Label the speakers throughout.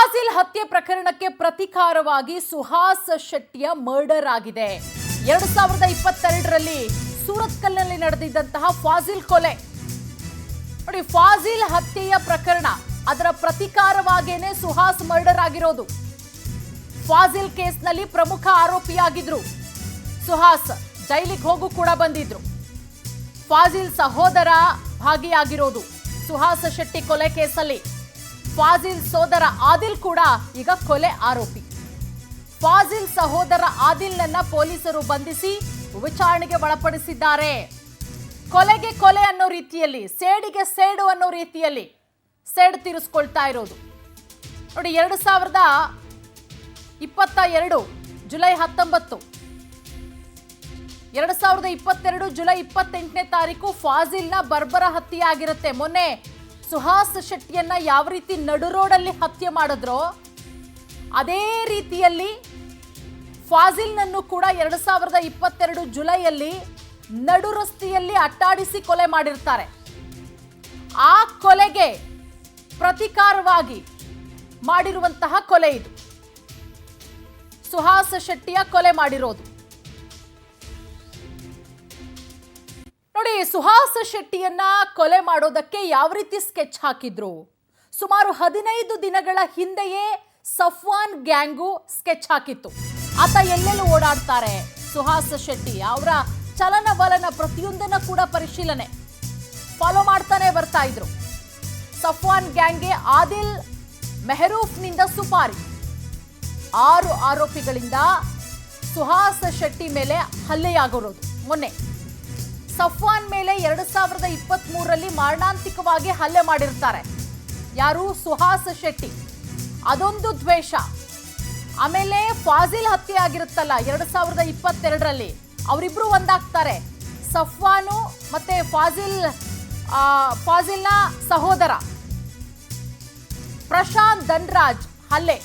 Speaker 1: ಫಾಜಿಲ್ ಹತ್ಯೆ ಪ್ರಕರಣಕ್ಕೆ ಪ್ರತಿಕಾರವಾಗಿ ಸುಹಾಸ್ ಶೆಟ್ಟಿಯ ಮರ್ಡರ್ ಆಗಿದೆ. 2022ರಲ್ಲಿ ಸೂರತ್ಕಲ್ನಲ್ಲಿ ನಡೆದಿದ್ದಂತಹ ಫಾಜಿಲ್ ಕೊಲೆ ನೋಡಿ, ಫಾಜಿಲ್ ಹತ್ಯೆಯ ಪ್ರಕರಣ ಅದರ ಪ್ರತಿಕಾರವಾಗೇನೆ ಸುಹಾಸ್ ಮರ್ಡರ್ ಆಗಿರೋದು. ಫಾಜಿಲ್ ಕೇಸ್ನಲ್ಲಿ ಪ್ರಮುಖ ಆರೋಪಿಯಾಗಿದ್ರು ಸುಹಾಸ್, ಜೈಲಿಗೆ ಹೋಗು ಕೂಡ ಬಂದಿದ್ರು. ಫಾಜಿಲ್ ಸಹೋದರ ಭಾಗಿಯಾಗಿರೋದು ಸುಹಾಸ್ ಶೆಟ್ಟಿ ಕೊಲೆ ಕೇಸಲ್ಲಿ. ಫಾಜಿಲ್ ಸೋದರ ಆದಿಲ್ ಕೂಡ ಈಗ ಕೊಲೆ ಆರೋಪಿ. ಫಾಜಿಲ್ ಸಹೋದರ ಆದಿಲ್ನನ್ನ ಪೊಲೀಸರು ಬಂಧಿಸಿ ವಿಚಾರಣೆಗೆ ಒಳಪಡಿಸಿದ್ದಾರೆ. ಕೊಲೆಗೆ ಕೊಲೆ ಅನ್ನೋ ರೀತಿಯಲ್ಲಿ, ಸೇಡಿಗೆ ಸೇಡು ಅನ್ನೋ ರೀತಿಯಲ್ಲಿ ಸೇಡು ತೀರಿಸ್ಕೊಳ್ತಾ ಇರೋದು ನೋಡಿ. 2022 ಜುಲೈ 19, 2022 ಜುಲೈ 28ನೇ ತಾರೀಕು ಫಾಜಿಲ್ನ ಬರ್ಬರ ಹತ್ಯೆ ಆಗಿರುತ್ತೆ. ಮೊನ್ನೆ ಸುಹಾಸ್ ಶೆಟ್ಟಿಯನ್ನ ಯಾವ ರೀತಿ ನಡು ರೋಡಲ್ಲಿ ಹತ್ಯೆ ಮಾಡಿದ್ರೋ ಅದೇ ರೀತಿಯಲ್ಲಿ ಫಾಜಿಲ್ನನ್ನು ಕೂಡ 2022 ಜುಲೈಯಲ್ಲಿ ನಡು ರಸ್ತೆಯಲ್ಲಿ ಅಟ್ಟಾಡಿಸಿ ಕೊಲೆ ಮಾಡಿರ್ತಾರೆ. ಆ ಕೊಲೆಗೆ ಪ್ರತಿಕಾರವಾಗಿ ಮಾಡಿರುವಂತಹ ಕೊಲೆ ಇದು. ಸುಹಾಸ್ ಶೆಟ್ಟಿಯ ಕೊಲೆ ಮಾಡಿರೋದು ನೋಡಿ. ಸುಹಾಸ್ ಶೆಟ್ಟಿಯನ್ನ ಕೊಲೆ ಮಾಡೋದಕ್ಕೆ ಯಾವ ರೀತಿ ಸ್ಕೆಚ್ ಹಾಕಿದ್ರು? ಸುಮಾರು 15 ದಿನಗಳ ಹಿಂದೆಯೇ ಸಫ್ವಾನ್ ಗ್ಯಾಂಗು ಸ್ಕೆಚ್ ಹಾಕಿತ್ತು. ಆತ ಎಲ್ಲೆಲ್ಲೂ ಓಡಾಡ್ತಾರೆ ಸುಹಾಸ್ ಶೆಟ್ಟಿ, ಅವರ ಚಲನವಲನ ಪ್ರತಿಯೊಂದನ್ನ ಕೂಡ ಪರಿಶೀಲನೆ ಫಾಲೋ ಮಾಡ್ತಾನೆ ಬರ್ತಾ ಇದ್ರು. ಸಫ್ವಾನ್ ಗ್ಯಾಂಗ್ಗೆ ಆದಿಲ್ ಮೆಹರೂಫ್ನಿಂದ ಸುಪಾರಿ. 6 ಆರೋಪಿಗಳಿಂದ ಸುಹಾಸ್ ಶೆಟ್ಟಿ ಮೇಲೆ ಹಲ್ಲೆಯಾಗಿರೋದು. ಮೊನ್ನೆ ಸಫ್ವಾನ್ ಮೇಲೆ 2023ರಲ್ಲಿ ಮಾರಣಾಂತಿಕವಾಗಿ ಹಲ್ಲೆ ಮಾಡಿರ್ತಾರೆ. ಯಾರು? ಸುಹಾಸ್ ಶೆಟ್ಟಿ. ಅದೊಂದು ದ್ವೇಷ. ಆಮೇಲೆ ಫಾಜಿಲ್ ಹತ್ಯೆ ಆಗಿರುತ್ತಲ್ಲ 2022ರಲ್ಲಿ, ಅವರಿಬ್ರು ಒಂದಾಗ್ತಾರೆ. ಸಫ್ವಾನು ಮತ್ತೆ ಫಾಜಿಲ್ನ ಸಹೋದರ ಪ್ರಶಾಂತ್ ಧನ್ರಾಜ್ ಹಲ್ಲೆ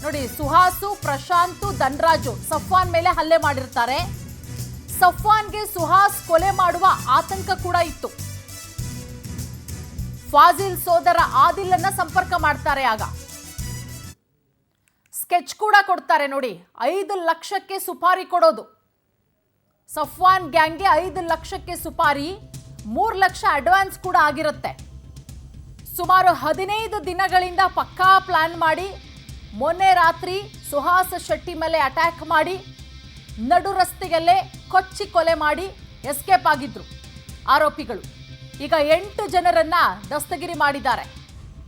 Speaker 1: ನೋಡಿ. ಸುಹಾಸು, ಪ್ರಶಾಂತ್, ಧನ್ರಾಜು ಸಫ್ವಾನ್ ಮೇಲೆ ಹಲ್ಲೆ ಮಾಡಿರ್ತಾರೆ. ಸಫ್ವಾನ್ಗೆ ಸುಹಾಸ್ ಕೊಲೆ ಮಾಡುವ ಆತಂಕ ಕೂಡ ಇತ್ತು. ಫಾಜಿಲ್ ಸೋದರ ಆದಿಲ್ ಅನ್ನ ಸಂಪರ್ಕ ಮಾಡ್ತಾರೆ. ಆಗ ಸ್ಕೆಚ್ ಕೂಡ ಕೊಡ್ತಾರೆ ನೋಡಿ. 5 ಲಕ್ಷಕ್ಕೆ ಸುಪಾರಿ ಕೊಡೋದು. ಸಫ್ವಾನ್ ಗ್ಯಾಂಗ್ಗೆ 5 ಲಕ್ಷಕ್ಕೆ ಸುಪಾರಿ, 3 ಲಕ್ಷ ಅಡ್ವಾನ್ಸ್ ಕೂಡ ಆಗಿರುತ್ತೆ. ಸುಮಾರು 15 ದಿನಗಳಿಂದ ಪಕ್ಕಾ ಪ್ಲಾನ್ ಮಾಡಿ ಮೊನ್ನೆ ರಾತ್ರಿ ಸುಹಾಸ್ ಶೆಟ್ಟಿ ಮೇಲೆ ಅಟ್ಯಾಕ್ ಮಾಡಿ ನಡು ರಸ್ತೆಯಲ್ಲೇ ಕೊಚ್ಚಿ ಕೊಲೆ ಮಾಡಿ ಎಸ್ಕೇಪ್ ಆಗಿದ್ರು ಆರೋಪಿಗಳು. ಈಗ 8 ಜನರನ್ನ ದಸ್ತಗಿರಿ ಮಾಡಿದ್ದಾರೆ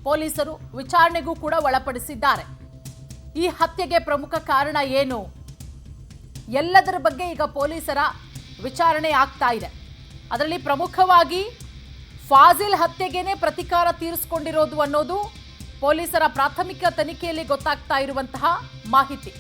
Speaker 1: ಪೊಲೀಸರು, ವಿಚಾರಣೆಗೂ ಕೂಡ ಒಳಪಡಿಸಿದ್ದಾರೆ. ಈ ಹತ್ಯೆಗೆ ಪ್ರಮುಖ ಕಾರಣ ಏನು? ಎಲ್ಲದರ ಬಗ್ಗೆ ಈಗ ಪೊಲೀಸರ ವಿಚಾರಣೆ ಆಗ್ತಾ ಇದೆ. ಅದರಲ್ಲಿ ಪ್ರಮುಖವಾಗಿ ಫಾಜಿಲ್ ಹತ್ಯೆಗೇನೆ ಪ್ರತಿಕಾರ ತೀರಿಸಿಕೊಂಡಿರೋದು ಅನ್ನೋದು ಪೊಲೀಸರ ಪ್ರಾಥಮಿಕ ತನಿಖೆಯಲ್ಲಿ ಗೊತ್ತಾಗ್ತಾ ಇರುವಂತಹ ಮಾಹಿತಿ.